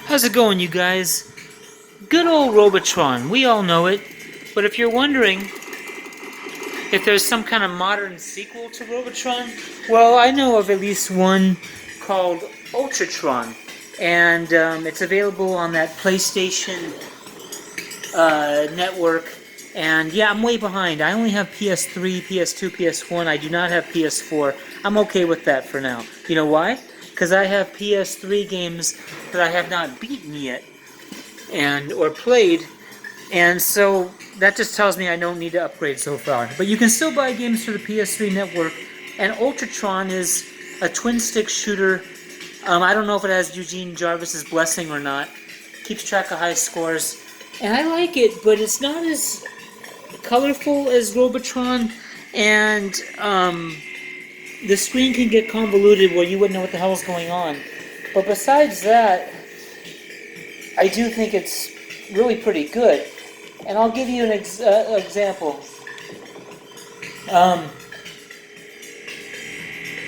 How's it going, you guys? Good old Robotron, we all know it. But if you're wondering if there's some kind of modern sequel to Robotron, well, I know of at least one called ULTRATRON. And it's available on that PlayStation network. And yeah, I'm way behind. I only have PS3, PS2, PS1. I do not have PS4. I'm okay with that for now. You know why? Because I have PS3 games that I have not beaten yet or played, and so that just tells me I don't need to upgrade so far. But you can still buy games for the PS3 network, and ULTRATRON is a twin-stick shooter. I don't know if it has Eugene Jarvis's blessing or not. Keeps track of high scores, and I like it, but it's not as colorful as Robotron, and the screen can get convoluted where you wouldn't know what the hell is going on. But besides that, I do think it's really pretty good. And I'll give you an example.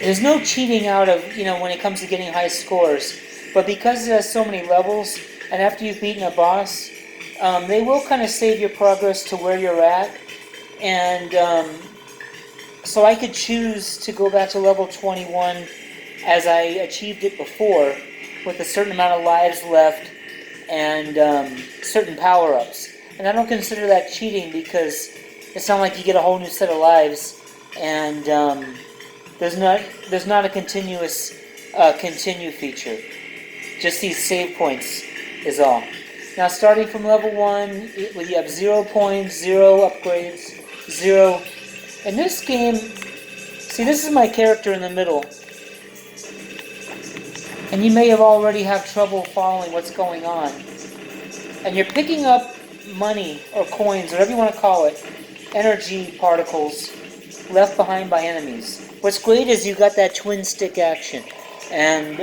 There's no cheating out of, when it comes to getting high scores. But because it has so many levels, and after you've beaten a boss, they will kind of save your progress to where you're at. And so I could choose to go back to level 21 as I achieved it before, with a certain amount of lives left and certain power-ups. And I don't consider that cheating because it's not like you get a whole new set of lives, and there's not a continuous continue feature. Just these save points is all. Now starting from level 1, you have 0 points, 0 upgrades, 0. In this game, see, this is my character in the middle. And you may have already have trouble following what's going on. And you're picking up money or coins, whatever you want to call it, energy particles left behind by enemies. What's great is you got that twin stick action. And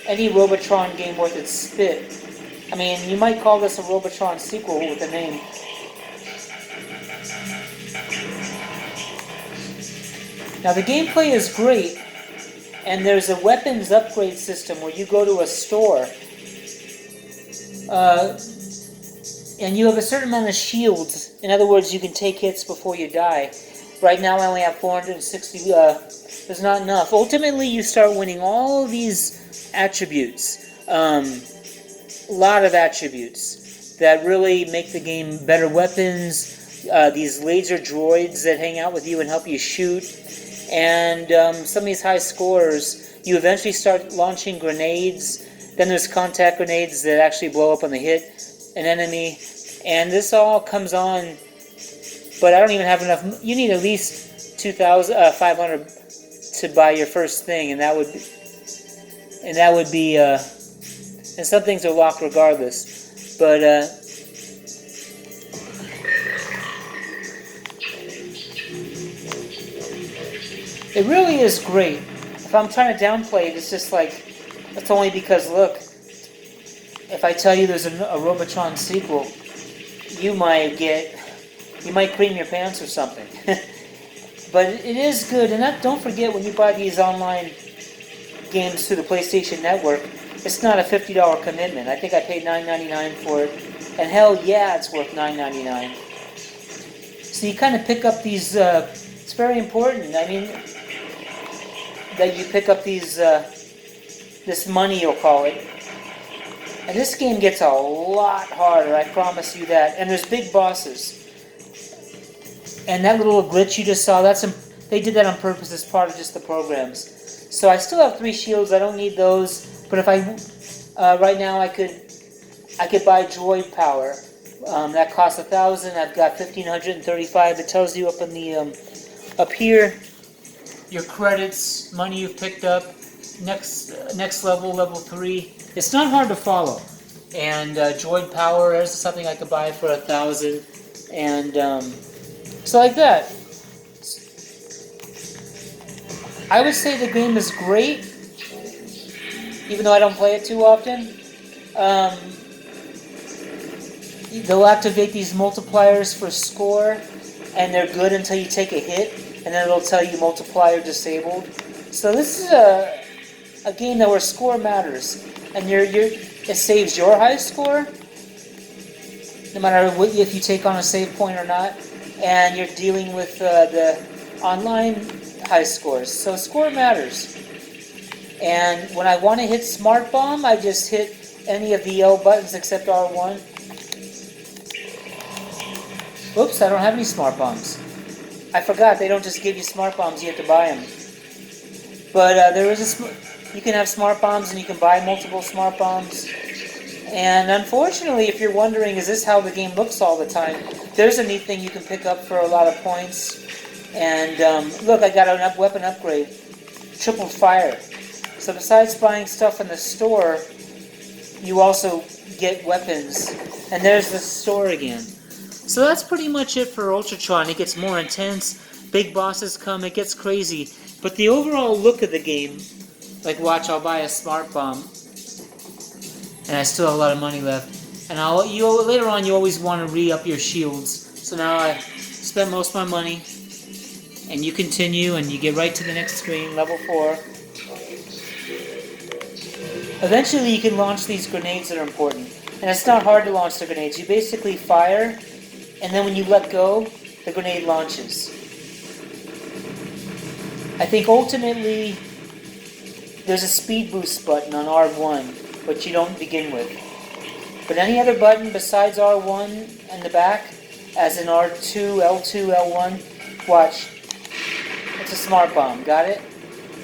any Robotron game worth its spit. I mean, you might call this a Robotron sequel with a name. Now the gameplay is great, and there's a weapons upgrade system where you go to a store and you have a certain amount of shields. In other words, you can take hits before you die. Right now I only have 460, there's not enough. Ultimately you start winning all of these attributes, a lot of attributes that really make the game better. Weapons, these laser droids that hang out with you and help you shoot. And some of these high scores, you eventually start launching grenades. Then there's contact grenades that actually blow up on the hit an enemy. And this all comes on, but I don't even have enough. You need at least 2,500 to buy your first thing, and that would be and some things are locked regardless. But it really is great. If I'm trying to downplay it, it's just like, it's only because, look, if I tell you there's a Robotron sequel, you might cream your pants or something. But it is good, and don't forget, when you buy these online games through the PlayStation Network, it's not a $50 commitment. I think I paid $9.99 for it, and hell yeah, it's worth $9.99. So you kind of pick up these, it's very important, I mean, that you pick up these, this money, you'll call it. And this game gets a lot harder, I promise you that. And there's big bosses. And that little glitch you just saw, they did that on purpose as part of just the programs. So I still have 3 shields, I don't need those. But if right now I could buy droid power. That costs 1,000. I've got 1,535. It tells you up in the up here your credits, money you've picked up, next level, level 3. It's not hard to follow. And droid power is something I could buy for 1,000, and so like that. I would say the game is great, even though I don't play it too often. They'll activate these multipliers for score, and they're good until you take a hit, and then it'll tell you multiplier disabled. So this is a game that where score matters, and you're it saves your high score, no matter what, if you take on a save point or not, and you're dealing with the online high scores. So score matters. And when I want to hit Smart Bomb, I just hit any of the L buttons except R1. Oops, I don't have any Smart Bombs. I forgot, they don't just give you Smart Bombs, you have to buy them. But there is you can have Smart Bombs and you can buy multiple Smart Bombs. And unfortunately, if you're wondering, is this how the game looks all the time? There's a neat thing you can pick up for a lot of points. And look, I got a weapon upgrade. Triple fire. So besides buying stuff in the store, you also get weapons. And there's the store again. So that's pretty much it for ULTRATRON. It gets more intense, big bosses come, it gets crazy. But the overall look of the game, like watch, I'll buy a Smart Bomb. And I still have a lot of money left. And later on you always want to re-up your shields. So now I spent most of my money. And you continue and you get right to the next screen, level 4. Eventually you can launch these grenades that are important. And it's not hard to launch the grenades. You basically fire, and then when you let go, the grenade launches. I think ultimately there's a speed boost button on R1, which you don't begin with. But any other button besides R1 in the back, as in R2, L2, L1, watch. It's a Smart Bomb, got it?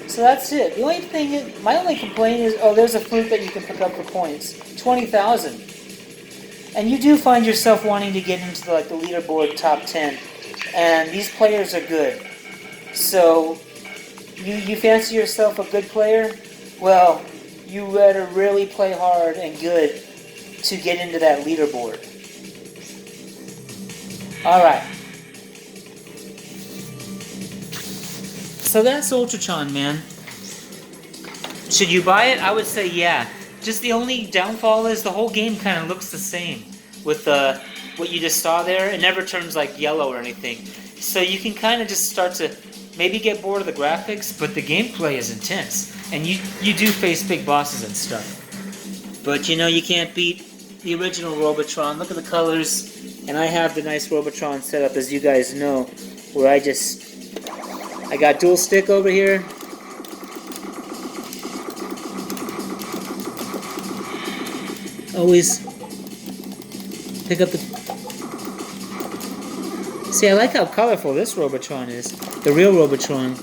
So that's it. The only thing, my only complaint is, oh, there's a fruit that you can pick up for points. 20,000. And you do find yourself wanting to get into the leaderboard top 10. And these players are good. So, you fancy yourself a good player? Well, you better really play hard and good to get into that leaderboard. Alright. So that's ULTRATRON, man. Should you buy it? I would say yeah. Just the only downfall is the whole game kind of looks the same with what you just saw there. It never turns like yellow or anything. So you can kind of just start to maybe get bored of the graphics, but the gameplay is intense. And you do face big bosses and stuff. But you know, you can't beat the original Robotron. Look at the colors. And I have the nice Robotron set up, as you guys know, where I got dual stick over here. Always pick up the... See, I like how colorful this Robotron is. The real Robotron.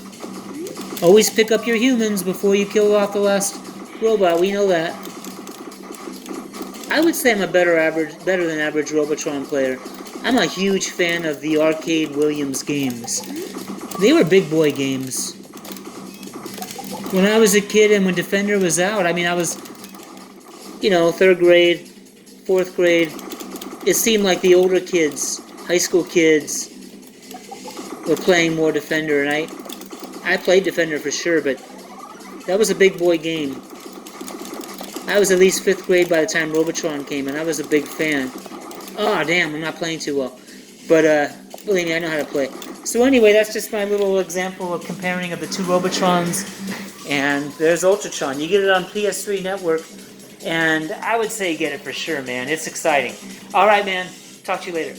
Always pick up your humans before you kill off the last robot. We know that. I would say I'm a better than average Robotron player. I'm a huge fan of the Arcade Williams games. They were big boy games. When I was a kid and when Defender was out, I mean, I was, you know, 3rd grade, 4th grade. It seemed like the older kids, high school kids, were playing more Defender, and I played Defender for sure, but that was a big boy game. I was at least 5th grade by the time Robotron came, and I was a big fan. Oh, damn, I'm not playing too well. But, believe me, I know how to play. So anyway, that's just my little example of comparing of the two Robotrons. And there's ULTRATRON. You get it on PS3 Network, and I would say get it for sure, man. It's exciting. Alright, man. Talk to you later.